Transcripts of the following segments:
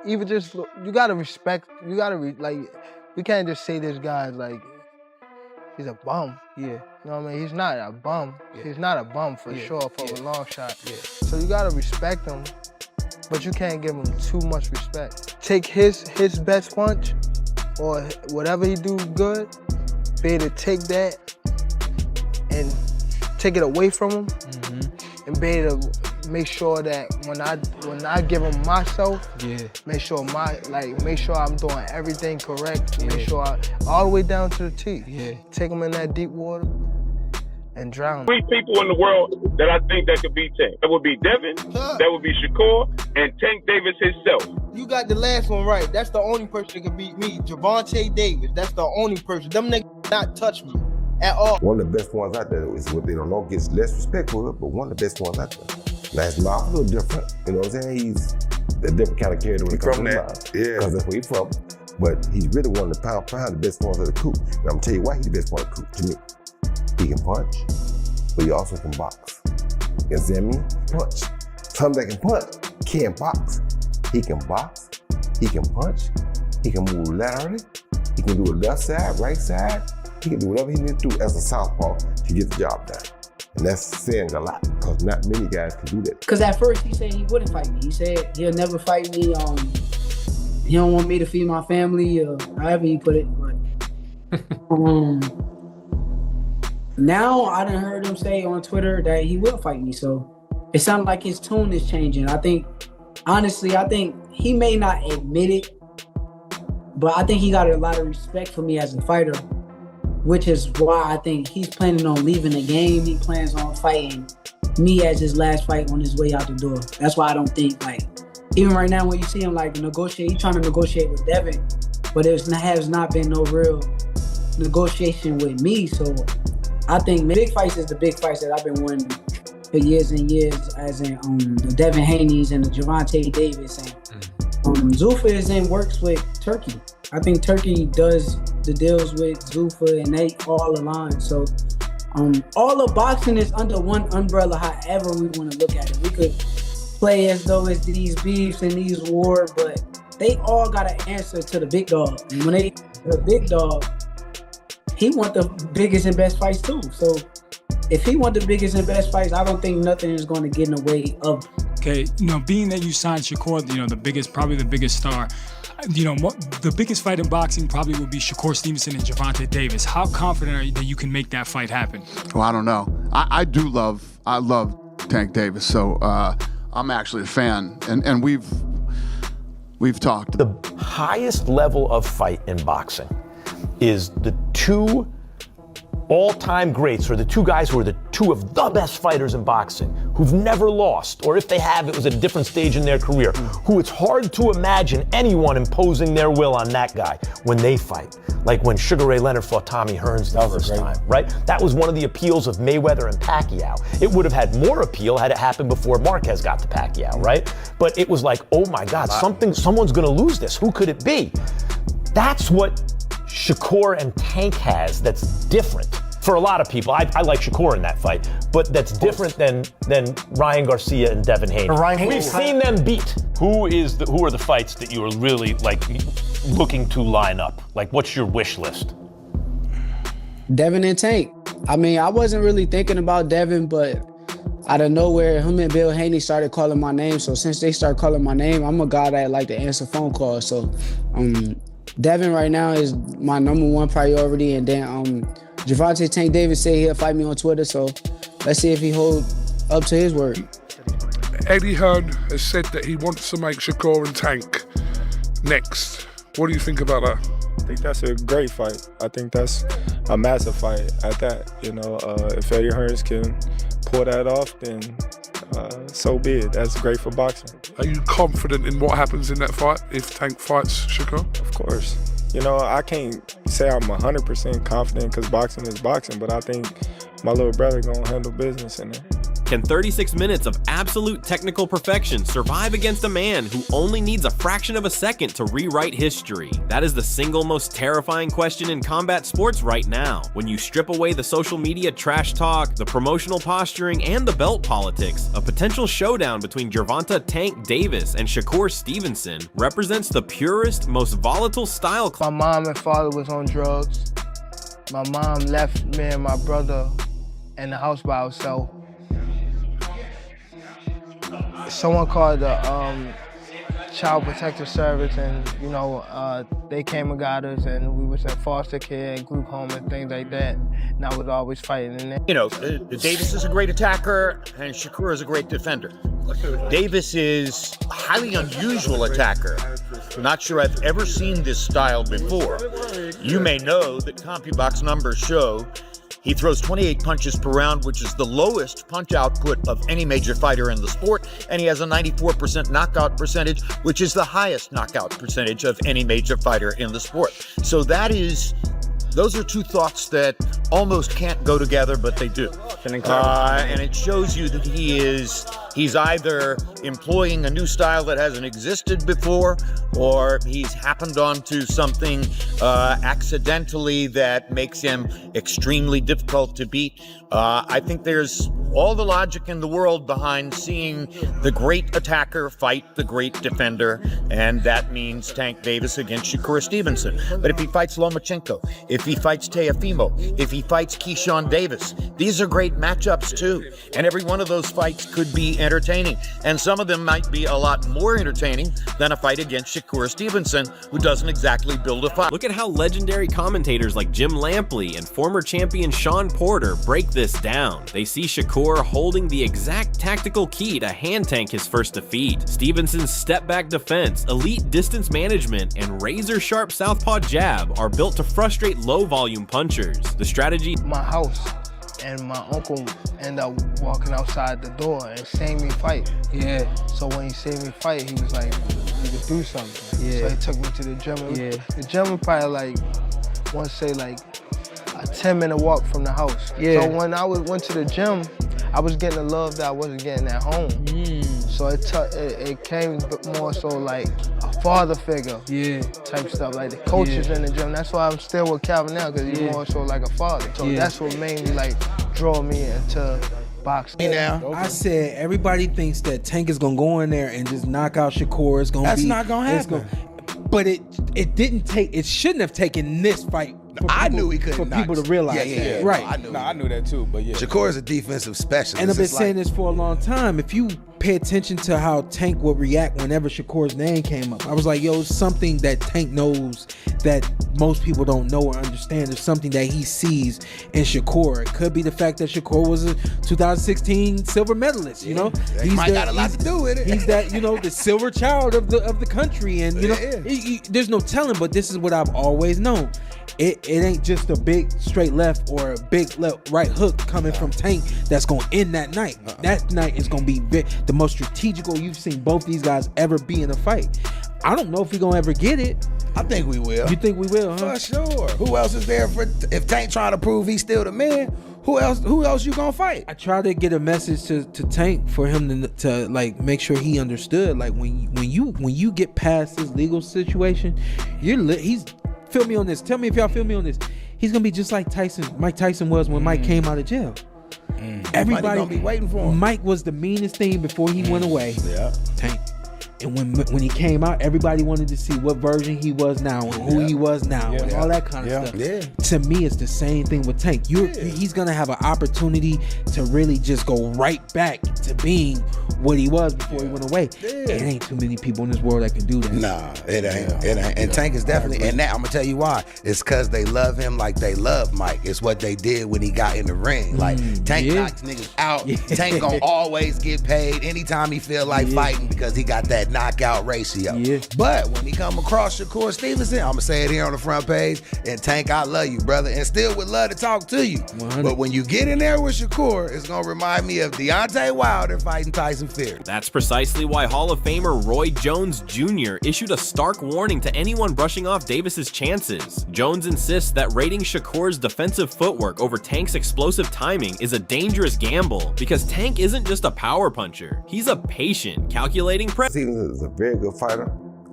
even just, you gotta respect, you gotta, like, we can't just say this guy's like, he's a bum. Yeah. You know what I mean? He's not a bum. Yeah. He's not a bum for sure, for a long shot. Yeah. So you gotta respect him, but you can't give him too much respect. Take his best punch, or whatever he do good, be able to take that and take it away from him, and be able to make sure that when I give him myself, make sure I'm doing everything correct, make sure all the way down to the T. Take him in that deep water and drown. 3 people in the world that I think that could beat Tank. That would be Devin, that would be Shakur, and Tank Davis himself. You got the last one right. That's the only person that can beat me. Gervonta Davis. That's the only person. Them niggas not touch me at all. One of the best ones out there is what they don't know gets less respect for it, but one of the best ones out there. Now his mouth a little different, you know what I'm saying? He's a different kind of character when it comes to his mouth. Yeah. Because that's where he's from. But he's really one of the pound the best ones of the coop. And I'm gonna tell you why he's the best one of the coop to me. He can punch, but he also can box. You understand me? Punch. Somebody that can punch can't box. He can box, he can punch, he can move laterally, he can do a left side, right side, he can do whatever he needs to do as a southpaw to get the job done. And that's saying a lot, because not many guys can do that. Because at first he said he wouldn't fight me. He said he'll never fight me. He don't want me to feed my family, or however he put it. But now I done heard him say on Twitter that he will fight me. So it sounds like his tone is changing. Honestly, I think he may not admit it, but I think he got a lot of respect for me as a fighter, which is why I think he's planning on leaving the game. He plans on fighting me as his last fight on his way out the door. That's why I don't think, like, even right now when you see him like negotiate, he's trying to negotiate with Devin, but there has not been no real negotiation with me. So I think big fights is the big fights that I've been winning for years and years, as in the Devin Haney's and the Gervonta Davis. And Zuffa is in works with Turkey. I think Turkey does the deals with Zuffa and they all align. So all of boxing is under one umbrella, however we want to look at it. We could play as though it's these beefs and these wars, but they all got to answer to the big dog. And when the big dog, he want the biggest and best fights too. So if he want the biggest and best fights, I don't think nothing is going to get in the way of. Okay, being that you signed Shakur, probably the biggest star, the biggest fight in boxing probably would be Shakur Stevenson and Gervonta Davis. How confident are you that you can make that fight happen? Well, I don't know. I love Tank Davis, so I'm actually a fan, and we've talked. The highest level of fight in boxing is the 2 all-time greats, or the 2 guys who are the 2 of the best fighters in boxing, who've never lost, or if they have, it was at a different stage in their career, who it's hard to imagine anyone imposing their will on that guy when they fight. Like when Sugar Ray Leonard fought Tommy Hearns the first time, right? That was one of the appeals of Mayweather and Pacquiao. It would have had more appeal had it happened before Marquez got to Pacquiao, right? But it was like, oh my God, someone's gonna lose this. Who could it be? That's what Shakur and Tank has that's different. For a lot of people, I like Shakur in that fight, but that's different than Ryan Garcia and Devin Haney. We've seen them beat. Who are the fights that you are really looking to line up? Like, what's your wish list? Devin and Tank. I mean, I wasn't really thinking about Devin, but out of nowhere, him and Bill Haney started calling my name. So since they started calling my name, I'm a guy that like to answer phone calls. So Devin right now is my number 1 priority, and then Gervonta Tank Davis said he'll fight me on Twitter, so let's see if he hold up to his word. Eddie Hearn has said that he wants to make Shakur and Tank next. What do you think about that? I think that's a great fight. I think that's a massive fight at that. If Eddie Hearns can pull that off, then so be it. That's great for boxing. Are you confident in what happens in that fight if Tank fights Shakur? Of course. I can't say I'm 100% confident because boxing is boxing, but I think my little brother gonna handle business in there. Can 36 minutes of absolute technical perfection survive against a man who only needs a fraction of a second to rewrite history? That is the single most terrifying question in combat sports right now. When you strip away the social media trash talk, the promotional posturing, and the belt politics, a potential showdown between Gervonta Tank Davis and Shakur Stevenson represents the purest, most volatile style. My mom and father was on drugs. My mom left me and my brother in the house by herself. Someone called the Child Protective Service, and they came and got us, and we was in foster care and group home and things like that. And I was always fighting in there. Davis is a great attacker, and Shakur is a great defender. Davis is a highly unusual attacker. I'm not sure I've ever seen this style before. You may know that CompuBox numbers show he throws 28 punches per round, which is the lowest punch output of any major fighter in the sport, and he has a 94% knockout percentage, which is the highest knockout percentage of any major fighter in the sport. So those are two thoughts that almost can't go together, but they do. And it shows you that he's either employing a new style that hasn't existed before, or he's happened onto something accidentally that makes him extremely difficult to beat. I think there's all the logic in the world behind seeing the great attacker fight the great defender, and that means Tank Davis against Shakur Stevenson. But if he fights Lomachenko, if he fights Teofimo, if he fights Keyshawn Davis, these are great matchups too. And every one of those fights could be entertaining. And some of them might be a lot more entertaining than a fight against Shakur Stevenson, who doesn't exactly build a fight. Look at how legendary commentators like Jim Lampley and former champion Sean Porter break this down. They see Shakur holding the exact tactical key to hand tank his first defeat. Stevenson's step-back defense, elite distance management, and razor-sharp southpaw jab are built to frustrate low-volume punchers. The strategy... My house and my uncle ended up walking outside the door and seeing me fight. Yeah. So when he seen me fight, he was like, you could do something. Yeah. So he took me to the gym. Yeah. The gym was probably a 10-minute walk from the house. Yeah. So when I went to the gym, I was getting the love that I wasn't getting at home. So it came more so like a father figure type stuff, like the coaches in the gym. That's why I'm still with Calvin now, because he's more so like a father. So that's what made me draw me into boxing. I said everybody thinks that Tank is gonna go in there and just knock out Shakur. That's not gonna happen. But it shouldn't have taken this fight. I knew he couldn't. For people to realize that. Right. I knew that too, but yeah. Shakur is a defensive specialist. And I've been saying this for a long time. If you pay attention to how Tank would react whenever Shakur's name came up, I was like, it's something that Tank knows that most people don't know or understand. There's something that he sees in Shakur. It could be the fact that Shakur was a 2016 silver medalist, He might got a lot to do with it. He's that, the silver child of the country. And, there's no telling, but this is what I've always known. It ain't just a big straight left or a big right hook coming from Tank that's going to end that night. That night is going to be the most strategical you've seen both these guys ever be in a fight. I don't know if we're going to ever get it. I think we will. You think we will, huh? For sure. Who else is there if Tank trying to prove he's still the man? Who else you gonna fight? I tried to get a message to Tank for him to make sure he understood. Like when you get past this legal situation, he's feel me on this. Tell me if y'all feel me on this. He's gonna be just like Mike Tyson was when Mike came out of jail. Everybody gonna be waiting for him. Mike was the meanest thing before he went away. Yeah. Tank. And when he came out, everybody wanted to see what version he was now and who he was now and all that kind of stuff. Yeah. To me, it's the same thing with Tank. He's gonna have an opportunity to really just go right back to being what he was before he went away. It ain't too many people in this world that can do that. Nah, it ain't. It ain't. And Tank is definitely, and that I'm gonna tell you why. It's because they love him like they love Mike. It's what they did when he got in the ring. Like Tank knocks niggas out. Tank gonna always get paid anytime he feel like fighting because he got that knockout ratio. Yeah. But when he come across Shakur Stevenson, I'm gonna say it here on the front page, and Tank, I love you, brother, and still would love to talk to you. 100. But when you get in there with Shakur, it's gonna remind me of Deontay Wilder fighting Tyson Fury. That's precisely why Hall of Famer Roy Jones Jr. issued a stark warning to anyone brushing off Davis's chances. Jones insists that rating Shakur's defensive footwork over Tank's explosive timing is a dangerous gamble because Tank isn't just a power puncher. He's a patient, calculating Stevenson is a very good fighter,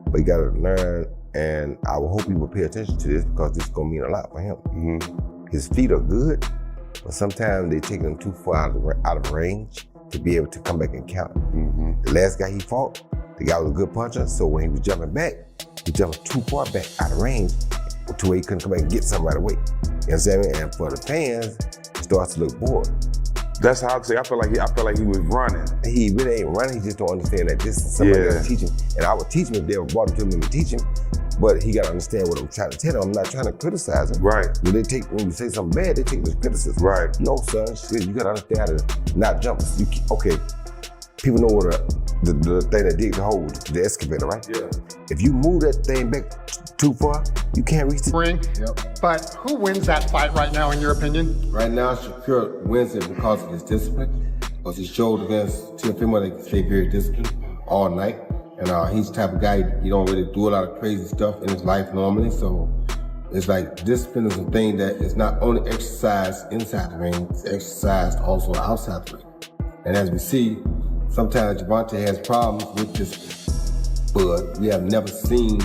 but he got to learn, and I will hope he will pay attention to this because this is going to mean a lot for him. His feet are good, but sometimes they take him too far out of range to be able to come back and counter. The last guy he fought, the guy was a good puncher, so when he was jumping back, he jumped too far back out of range to where he couldn't come back and get something right away. You know what I'm saying? And for the fans, it starts to look bored. That's how I say. I feel like he was running. He really ain't running. He just don't understand that this is somebody else teach him. And I would teach him if they brought him to me to teach him. But he got to understand what I'm trying to tell him. I'm not trying to criticize him. Right. When you say something bad, they take it as criticism. Right. No, son, shit, you got to understand how to not jump. Okay, people know what the thing that dig the hole, the excavator, right? Yeah. If you move that thing back too far, you can't reach it. Ring. Yep. But who wins that fight right now, in your opinion? Right now, Shakur wins it because of his discipline. Because he showed against Teofimo that he can stay very disciplined all night. And he's the type of guy, he don't really do a lot of crazy stuff in his life normally. So it's like discipline is a thing that is not only exercised inside the ring, it's exercised also outside the ring. And as we see, sometimes Gervonta has problems with discipline, but we have never seen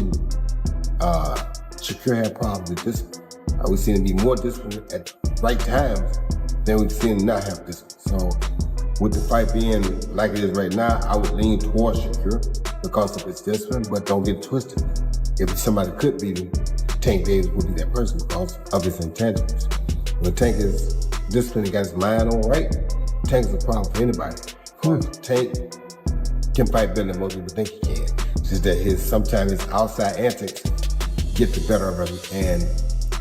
Shakur have problems with discipline. We've seen him be more disciplined at the right times than we've seen him not have discipline. So with the fight being like it is right now, I would lean towards Shakur because of his discipline, but don't get twisted. If somebody could beat him, Tank Davis would be that person because of his intangibles. When Tank is disciplined and got his mind on right, Tank is a problem for anybody. Tank can fight better than most people think he can. It's just that sometimes his outside antics get the better of him, and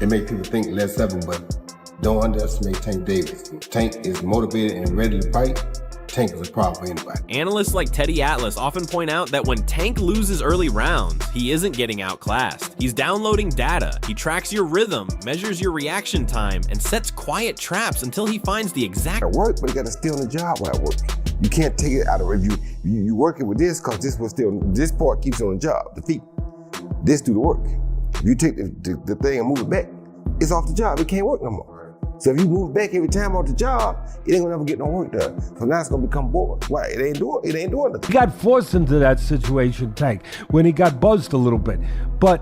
it makes people think less of him, but don't underestimate Tank Davis. Tank is motivated and ready to fight. Tank is a problem for anybody. Analysts like Teddy Atlas often point out that when Tank loses early rounds, he isn't getting outclassed. He's downloading data, he tracks your rhythm, measures your reaction time, and sets quiet traps until he finds the exact work, but he got to stay on the job while working. You can't take it out of review. You working with this because this part keeps you on the job, the feet. This do the work. If you take the thing and move it back, it's off the job. It can't work no more. So if you move back every time off the job, it ain't gonna ever get no work done. So now it's gonna become boring. Why? It ain't doing nothing. He got forced into that situation, Tank, when he got buzzed a little bit. But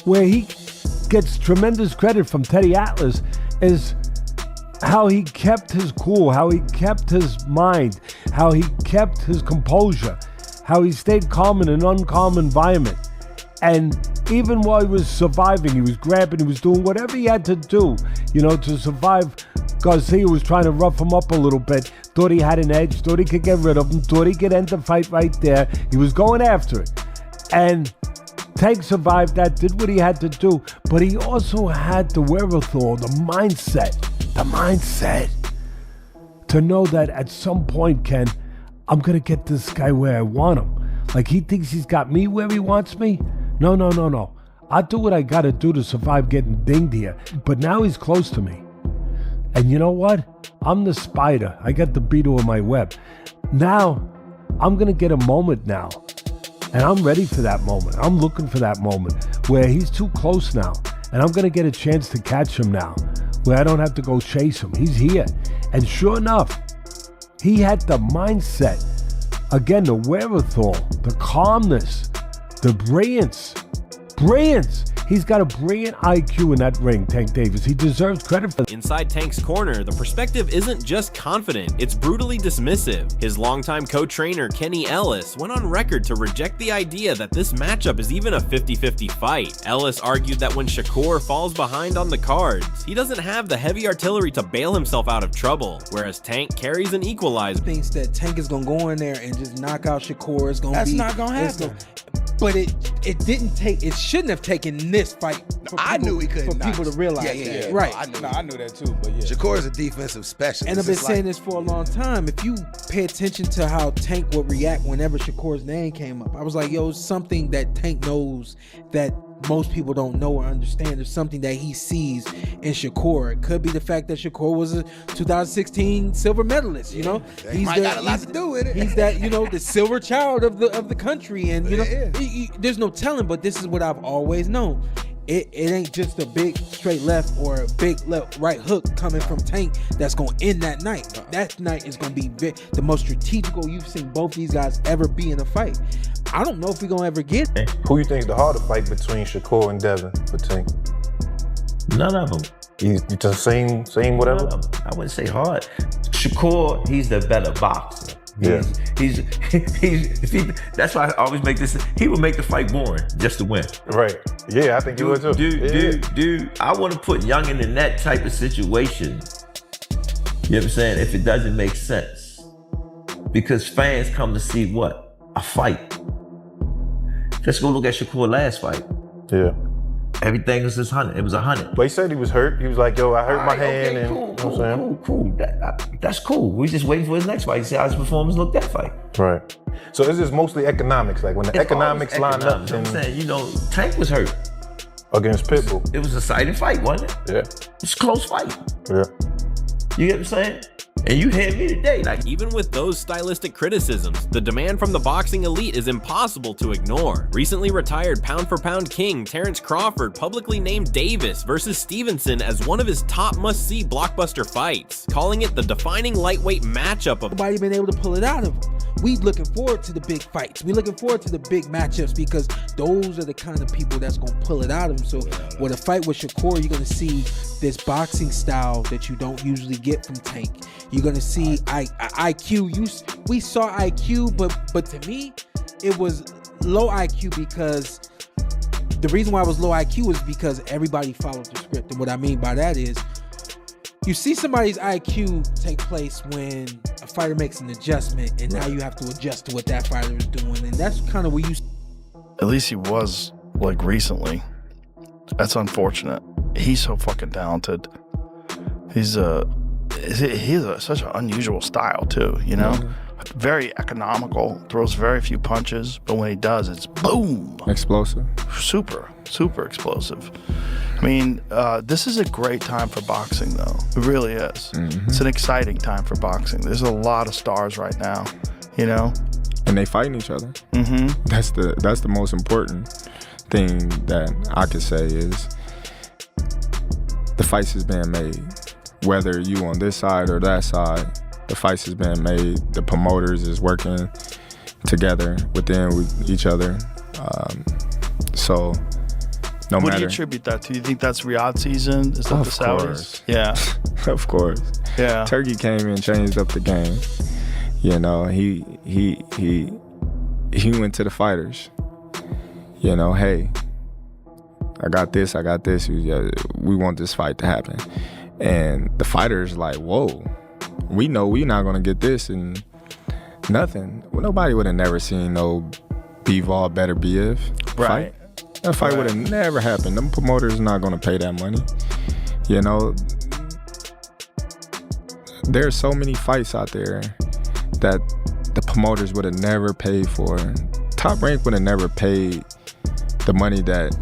where he gets tremendous credit from Teddy Atlas is how he kept his cool, how he kept his mind, how he kept his composure, how he stayed calm in an uncalm environment. And even while he was surviving, he was grabbing, he was doing whatever he had to do, to survive. Garcia was trying to rough him up a little bit, thought he had an edge, thought he could get rid of him, thought he could end the fight right there. He was going after it. And Tank survived that, did what he had to do, but he also had the wherewithal, the mindset to know that at some point, Ken, I'm going to get this guy where I want him. Like he thinks he's got me where he wants me. No. I'll do what I gotta do to survive getting dinged here. But now he's close to me. And you know what? I'm the spider. I got the beetle in my web. Now, I'm gonna get a moment now. And I'm ready for that moment. I'm looking for that moment where he's too close now. And I'm gonna get a chance to catch him now, where I don't have to go chase him. He's here. And sure enough, he had the mindset, again, the wherewithal, the calmness, the brilliance. He's got a brilliant IQ in that ring, Tank Davis. He deserves credit for that. Inside Tank's corner, the perspective isn't just confident, it's brutally dismissive. His longtime co-trainer, Kenny Ellis, went on record to reject the idea that this matchup is even a 50-50 fight. Ellis argued that when Shakur falls behind on the cards, he doesn't have the heavy artillery to bail himself out of trouble, whereas Tank carries an equalizer. Thinks that Tank is gonna go in there and just knock out Shakur. That's not gonna happen. But it didn't take. It shouldn't have taken this fight. I knew he couldn't. For people to realize that. Right. I knew that too. But yeah, Shakur is a defensive specialist. And I've been saying this for a long time. If you pay attention to how Tank would react whenever Shakur's name came up, I was like, yo, it's something that Tank knows that most people don't know or understand. There's something that he sees in Shakur. It could be the fact that Shakur was a 2016 silver medalist. You know, He might got a lot to do with it. He's that, the silver child of the country, and there's no telling. But this is what I've always known. It ain't just a big straight left or a big right hook coming from Tank that's going to end that night. That night is going to be the most strategical you've seen both these guys ever be in a fight. I don't know if we're going to ever get it. Who you think is the harder fight between Shakur and Devin for Tank? None of them. You just same whatever? I wouldn't say hard. Shakur, he's the better boxer. That's why I always make this. He would make the fight boring just to win. Right. Yeah, I think he would too. Dude, I want to put Youngin in that type of situation. You know what I'm saying? If it doesn't make sense. Because fans come to see what? A fight. Let's go look at Shakur last fight. Yeah. Everything was just 100. It was 100. But he said he was hurt. He was like, yo, I hurt my hand. Okay, and cool, you know what I'm saying? Cool. That's cool. We're just waiting for his next fight to see how his performance looked that fight. Right. So it's just mostly economics. Like when the economics line up. I'm saying, Tank was hurt. Against Pitbull. It was a exciting fight, wasn't it? Yeah. It's a close fight. Yeah. You get what I'm saying? And you hit me today. Even with those stylistic criticisms, the demand from the boxing elite is impossible to ignore. Recently retired pound-for-pound king Terrence Crawford publicly named Davis versus Stevenson as one of his top must-see blockbuster fights, calling it the defining lightweight matchup of... Nobody been able to pull it out of him. We looking forward to the big fights. We looking forward to the big matchups because those are the kind of people that's going to pull it out of him. So with a fight with Shakur, you're going to see this boxing style that you don't usually get from Tank. You're going to see IQ. We saw IQ, but to me, it was low IQ because the reason why it was low IQ is because everybody followed the script. And what I mean by that is you see somebody's IQ take place when a fighter makes an adjustment, and now you have to adjust to what that fighter is doing. And that's kind of where you... At least he was, recently. That's unfortunate. He's so fucking talented. He's such an unusual style too, Very economical, throws very few punches, but when he does, it's boom. Explosive. Super explosive. I mean, this is a great time for boxing, though. It really is. Mm-hmm. It's an exciting time for boxing. There's a lot of stars right now, And they fighting each other. Mm-hmm. That's the most important thing that I could say is the fights is being made. Whether you on this side or that side, the fights is being made. The promoters is working together with each other. So no what matter. What do you attribute that to? Do you think that's Riyadh season? Is that the Saudis? Course. Yeah. Of course. Yeah. Turkey came and changed up the game. He went to the fighters. Hey, I got this. We want this fight to happen. And the fighters like, whoa, we know we're not gonna get this and nothing. Well, nobody would have never seen no Bivol better BF fight. That fight would have never happened. Them promoters are not gonna pay that money. There's so many fights out there that the promoters would have never paid for. Top Rank would have never paid the money that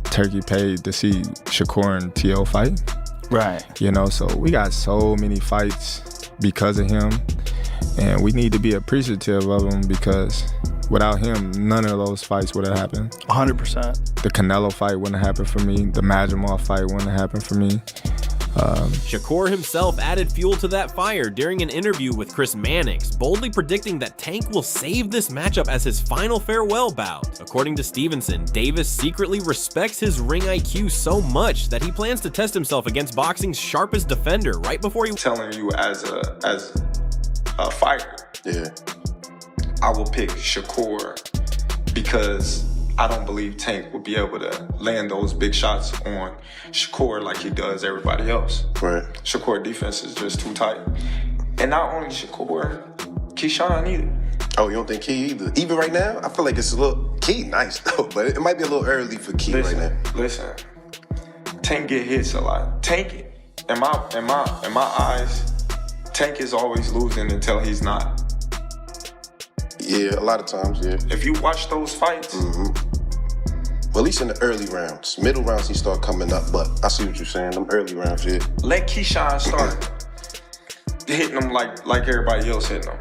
Turkey paid to see Shakur and T.O. fight. Right. So we got so many fights because of him, and we need to be appreciative of him because without him, none of those fights would have happened. 100%. The Canelo fight wouldn't have happened for me. The Majimov fight wouldn't have happened for me. Shakur himself added fuel to that fire during an interview with Chris Mannix, boldly predicting that Tank will save this matchup as his final farewell bout. According to Stevenson, Davis secretly respects his ring IQ so much that he plans to test himself against boxing's sharpest defender right before he... Telling you as a fighter, I will pick Shakur because I don't believe Tank would be able to land those big shots on Shakur like he does everybody else. Right. Shakur defense is just too tight. And not only Shakur, Keyshawn either. Oh, you don't think Key either? Even right now, I feel like it's a little Key nice though, but it might be a little early for Key right now. Listen, Tank get hits a lot. Tank, in my eyes, Tank is always losing until he's not. Yeah, a lot of times, yeah. If you watch those fights, well, at least in the early rounds. Middle rounds, he start coming up, but I see what you're saying. Them early rounds, yeah. let Keyshawn start hitting them like everybody else hitting them.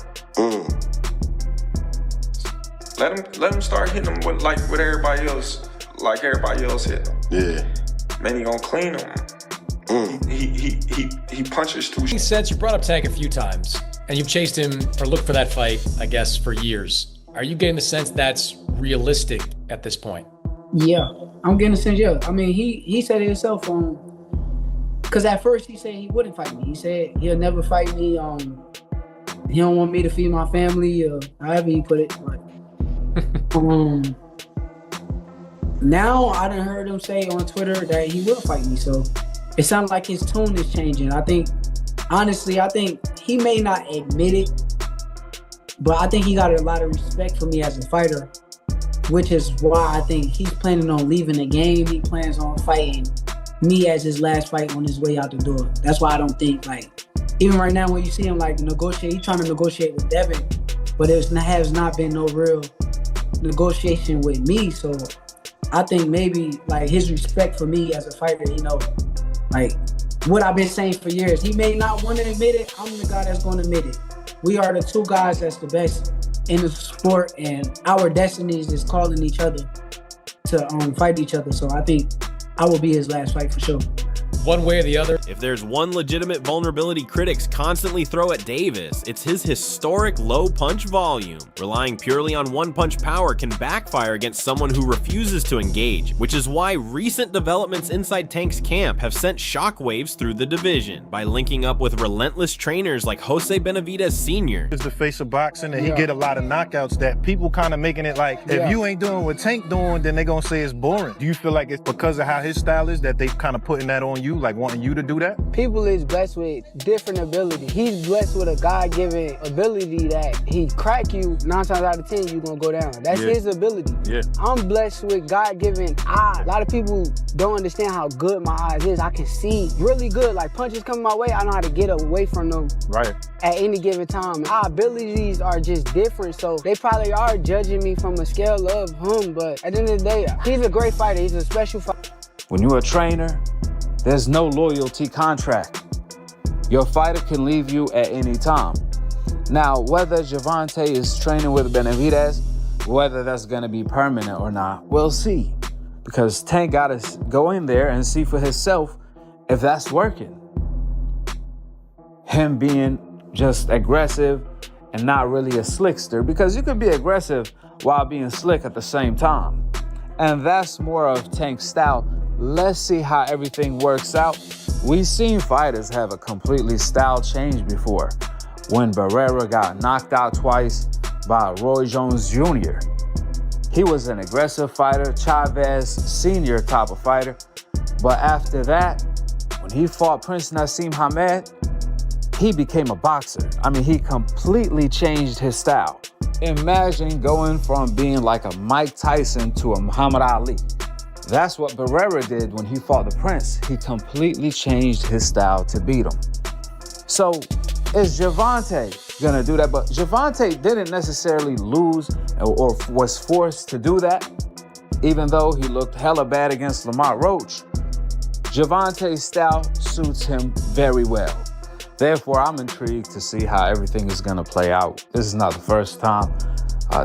Let him start hitting them with everybody else, like everybody else hitting them. Yeah. Man, he gonna clean them. He punches too. Since you brought up Tank a few times, and you've chased him or looked for that fight, I guess, for years. Are you getting the sense that's realistic at this point? Yeah, I'm getting the sense. Yeah, I mean, he said it himself. Because at first he said he wouldn't fight me. He said he'll never fight me. He don't want me to feed my family, or however he put it. But now I done heard him say on Twitter that he will fight me. So it sounds like his tune is changing. I think he may not admit it, but I think he got a lot of respect for me as a fighter, which is why I think he's planning on leaving the game. He plans on fighting me as his last fight on his way out the door. That's why I don't think, even right now when you see him negotiate, he's trying to negotiate with Devin, but there has not been no real negotiation with me. So I think maybe his respect for me as a fighter, what I've been saying for years. He may not want to admit it. I'm the guy that's going to admit it. We are the two guys that's the best in the sport, and our destinies is calling each other to fight each other. So I think I will be his last fight for sure. One way or the other. If there's one legitimate vulnerability critics constantly throw at Davis, it's his historic low punch volume. Relying purely on one-punch power can backfire against someone who refuses to engage, which is why recent developments inside Tank's camp have sent shockwaves through the division by linking up with relentless trainers like Jose Benavidez Sr. Is the face of boxing, and he get a lot of knockouts that people kind of making it like, if you ain't doing what Tank doing, then they gonna say it's boring. Do you feel like it's because of how his style is that they kind of putting that on you? Like wanting you to do that? People is blessed with different ability. He's blessed with a God-given ability that he crack you 9 times out of 10, you gonna go down. That's his ability. Yeah. I'm blessed with God-given eyes. A lot of people don't understand how good my eyes is. I can see really good. Like punches coming my way, I know how to get away from them right at any given time. Our abilities are just different, so they probably are judging me from a scale of him, but at the end of the day, he's a great fighter. He's a special fighter. When you're a trainer, there's no loyalty contract. Your fighter can leave you at any time. Now, whether Gervonta is training with Benavidez, whether that's gonna be permanent or not, we'll see. Because Tank gotta go in there and see for himself if that's working. Him being just aggressive and not really a slickster, because you can be aggressive while being slick at the same time. And that's more of Tank's style. Let's see how everything works out. We've seen fighters have a completely style change before. When Barrera got knocked out twice by Roy Jones Jr. He was an aggressive fighter, Chavez Sr. type of fighter. But after that, when he fought Prince Nassim Hamed, he became a boxer. I mean, he completely changed his style. Imagine going from being like a Mike Tyson to a Muhammad Ali. That's what Barrera did when he fought the Prince. He completely changed his style to beat him. So is Gervonta gonna do that? But Gervonta didn't necessarily lose or was forced to do that, even though he looked hella bad against Lamar Roach. Gervonta's style suits him very well. Therefore, I'm intrigued to see how everything is gonna play out. This is not the first time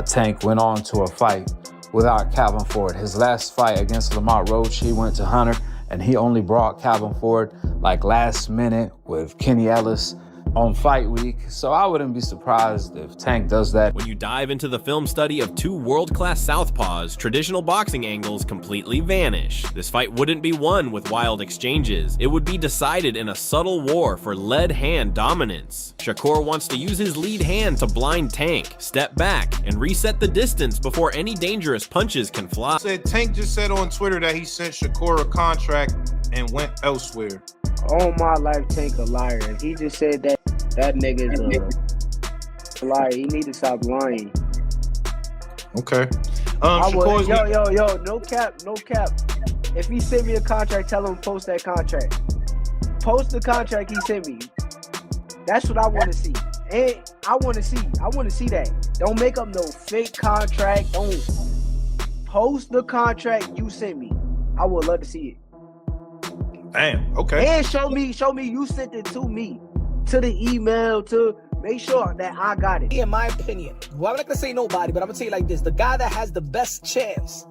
Tank went on to a fight without Calvin Ford. His last fight against Lamar Roach, he went to Hunter, and he only brought Calvin Ford last minute with Kenny Ellis on fight week. So I wouldn't be surprised if Tank does that. When you dive into the film study of two world-class southpaws, traditional boxing angles completely vanish. This fight wouldn't be won with wild exchanges. It would be decided in a subtle war for lead hand dominance. Shakur wants to use his lead hand to blind Tank, step back, and reset the distance before any dangerous punches can fly. Tank just said on Twitter that he sent Shakur a contract and went elsewhere. All my life, Tank a liar. If he just said that nigga's a liar. He need to stop lying. Okay. I would, Shakur's yo, no cap. If he sent me a contract, tell him post that contract. Post the contract he sent me. That's what I want to see. And I want to see that. Don't make up no fake contract. Don't post the contract you sent me. I would love to see it. Damn, okay. And show me you sent it to me. To the email, to make sure that I got it. In my opinion, well, I'm not gonna say nobody, but I'm gonna tell you like this: the guy that has the best chance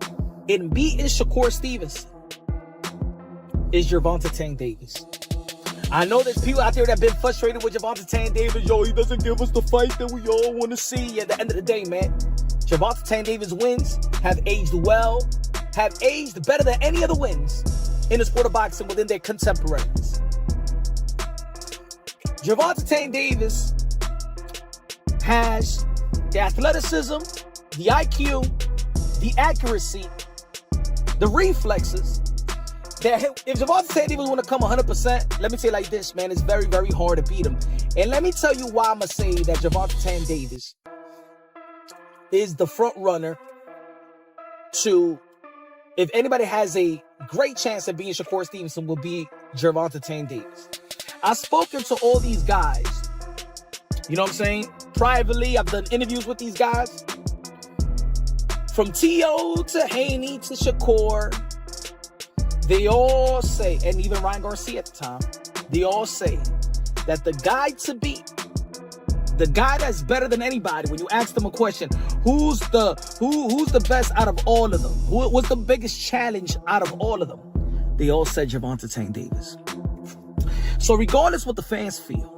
in beating Shakur Stevenson is Gervonta Tank Davis. I know there's people out there that have been frustrated with Gervonta Tank Davis. Yo, he doesn't give us the fight that we all want to see. At the end of the day, man, Gervonta Tank Davis wins have aged well, have aged better than any other wins in the sport of boxing within their contemporaries. Gervonta Tank Davis has the athleticism, the IQ, the accuracy, the reflexes. That if Gervonta Tank Davis want to come 100%, let me tell you like this, man, it's very, very hard to beat him. And let me tell you why I'm going to say that Gervonta Tank Davis is the front runner to, if anybody has a great chance of being Shakur Stevenson, will be Gervonta Tank Davis. I've spoken to all these guys, you know what I'm saying? Privately, I've done interviews with these guys. From T.O. to Haney to Shakur, they all say, and even Ryan Garcia at the time, they all say that the guy to beat, the guy that's better than anybody, when you ask them a question, who's the best out of all of them? What's the biggest challenge out of all of them? They all said Gervonta Tank Davis. So regardless what the fans feel,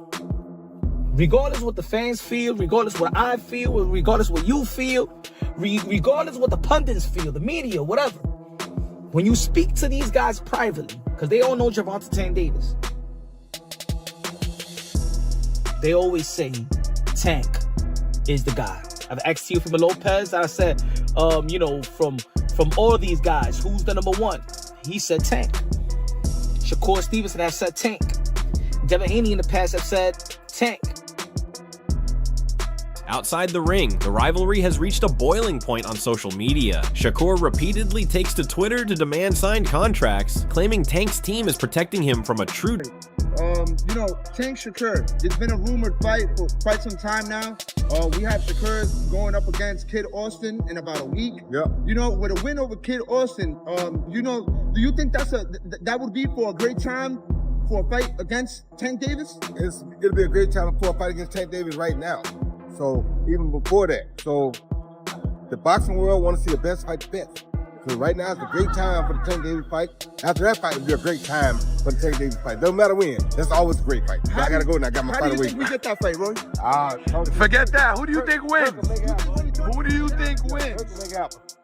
regardless what I feel, regardless what you feel, regardless what the pundits feel, the media, whatever, when you speak to these guys privately, because they all know Gervonta Tank Davis, they always say Tank is the guy. I've asked you from Lopez, I said, from all these guys, who's the number one? He said Tank. Shakur Stevenson has said Tank. Devin Haney in the past have said Tank. Outside the ring, the rivalry has reached a boiling point on social media. Shakur repeatedly takes to Twitter to demand signed contracts, claiming Tank's team is protecting him from a true... Tank Shakur, it's been a rumored fight for quite some time now. We have Shakur going up against Kid Austin in about a week. Yeah. With a win over Kid Austin, do you think that would be for a great time for a fight against Tank Davis? It'll be a great time for a fight against Tank Davis right now. So even before that, so the boxing world want to see the best fight best. So right now it's a great time for the Tank Davis fight. After that fight, it'll be a great time for the Tank Davis fight. Doesn't matter when. That's always a great fight. I gotta go now. I got my fight away. How do you think we get that fight, Roy? Forget that. Who do you think wins? Who do you think wins?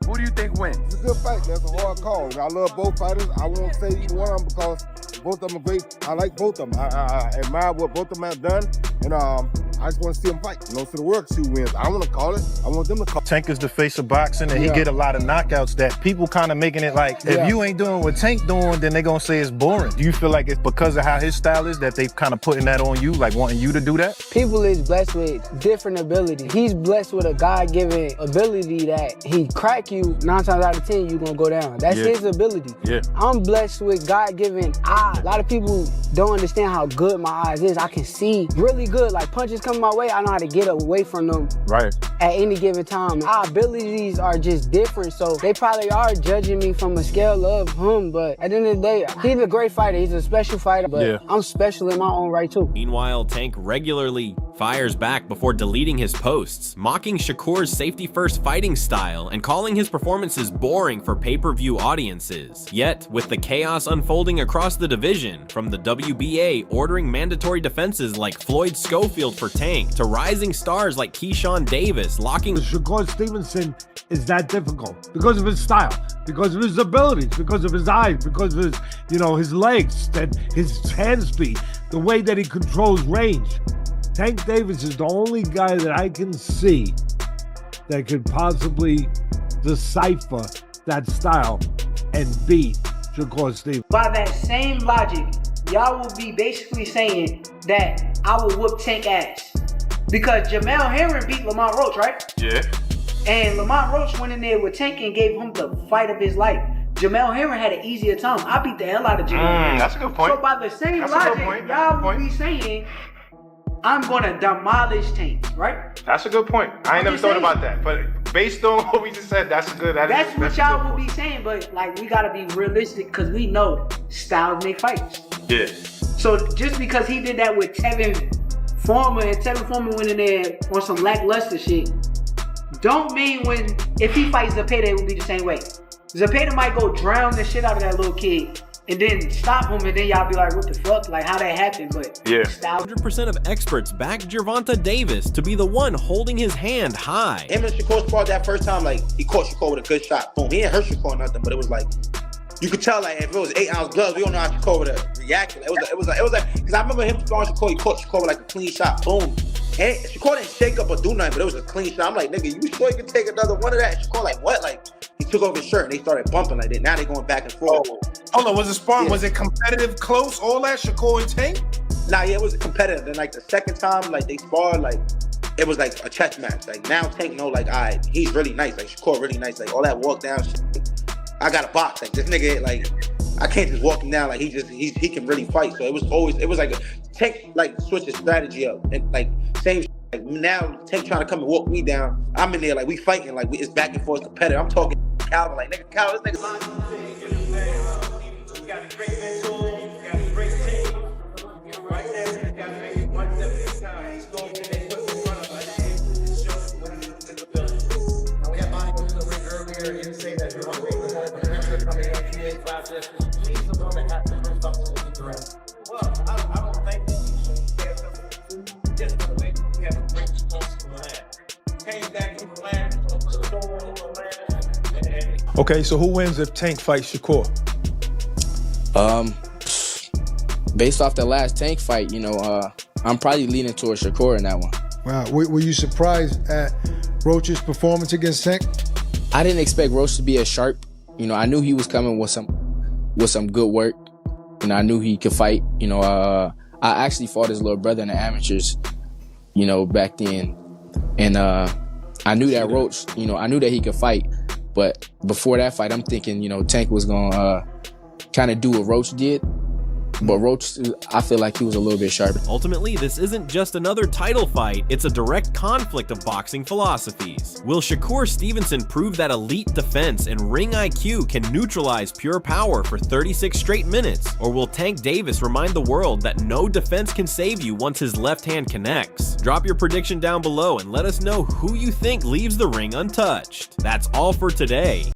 Who do you think wins? It's a good fight. That's a hard call. I love both fighters. I won't say either one of them because both of them are great. I like both of them. I admire what both of them have done. And I just want to see them fight. So the world see who wins. I want to call it. I want them to call it. Tank is the face of boxing, and he get a lot of knockouts that people kind of making it like, if you ain't doing what Tank doing, then they gonna say it's boring. Do you feel like it's because of how his style is that they kind of putting that on you, like wanting you to do that? People is blessed with different abilities. He's blessed with a God-given ability that he crack you 9 times out of 10, you gonna go down. That's his ability. Yeah. I'm blessed with God-given eyes. A lot of people don't understand how good my eyes is. I can see really good. Like punches coming my way, I know how to get away from them right at any given time. Our abilities are just different, so they probably are judging me from a scale of him, but at the end of the day, he's a great fighter. He's a special fighter, but I'm special in my own right too. Meanwhile, Tank regularly fires back before deleting his posts, mocking Shakur's safety-first fighting style and calling his performances boring for pay-per-view audiences. Yet, with the chaos unfolding across the division, from the WBA ordering mandatory defenses like Floyd Schofield for Tank, to rising stars like Keyshawn Davis locking... Shakur Stevenson is that difficult because of his style, because of his abilities, because of his eyes, because of his, his legs, that his hand speed, the way that he controls range. Tank Davis is the only guy that I can see that could possibly decipher that style and beat Shakur Stevenson. By that same logic, y'all will be basically saying that I will whoop Tank ass. Because Jamel Herring beat Lamont Roach, right? Yeah. And Lamont Roach went in there with Tank and gave him the fight of his life. Jamel Herring had an easier time. I beat the hell out of Jamel Herring. That's a good point. So by the same That's a good logic, point. y'all will be saying, I'm gonna demolish Tank, right? That's a good point. I ain't never thought saying. about that. But based on what we just said, that's good. That's what y'all will be saying, but like we gotta be realistic because we know styles make fights. Yeah. So just because he did that with Tevin Farmer and Tevin Farmer went in there on some lackluster shit, don't mean if he fights Zepeda, it will be the same way. Zepeda might go drown the shit out of that little kid and then stop him, and then y'all be like, what the fuck? Like, how that happened? But yeah. 100% of experts back Gervonta Davis to be the one holding his hand high. Him and Shakur sparred that first time, like, he caught Shakur with a good shot. Boom. He didn't hurt Shakur or nothing, but it was like, you could tell, like, if it was 8-ounce gloves, we don't know how Shakur would have reacted. It was like, because I remember him sparring Shakur, he caught Shakur with like a clean shot. Boom. And Shakur didn't shake up or do nothing, but it was a clean shot. I'm like, nigga, you sure you can take another one of that? And Shakur like, what? Like, he took off his shirt and they started bumping like that. Now they going back and forth. Hold on, was it sparring? Yeah. Was it competitive, close, all that, Shakur and Tank? Nah, yeah, it was competitive. Then like the second time, like they sparred, like it was like a chess match. Like now Tank know, like, all right, he's really nice. Like Shakur really nice. Like all that walk down shit. I got a box. Like this nigga, like I can't just walk him down. Like he can really fight. So it was like Tank like switch his strategy up and like same. Like now Tank trying to come and walk me down. I'm in there like we fighting. Like it's back and forth competitive. I'm talking Calvin like nigga Calvin. This nigga. Okay, so who wins if Tank fights Shakur? Based off the last Tank fight, I'm probably leaning towards Shakur in that one. Wow, were you surprised at Roach's performance against Tank? I didn't expect Roach to be as sharp. I knew he was coming with some good work. I knew he could fight. I actually fought his little brother in the amateurs, back then. And I knew that Roach, I knew that he could fight. But before that fight, I'm thinking, Tank was going to kind of do what Roach did. But Roach, I feel like he was a little bit sharper. Ultimately, this isn't just another title fight, it's a direct conflict of boxing philosophies. Will Shakur Stevenson prove that elite defense and ring IQ can neutralize pure power for 36 straight minutes? Or will Tank Davis remind the world that no defense can save you once his left hand connects? Drop your prediction down below and let us know who you think leaves the ring untouched. That's all for today.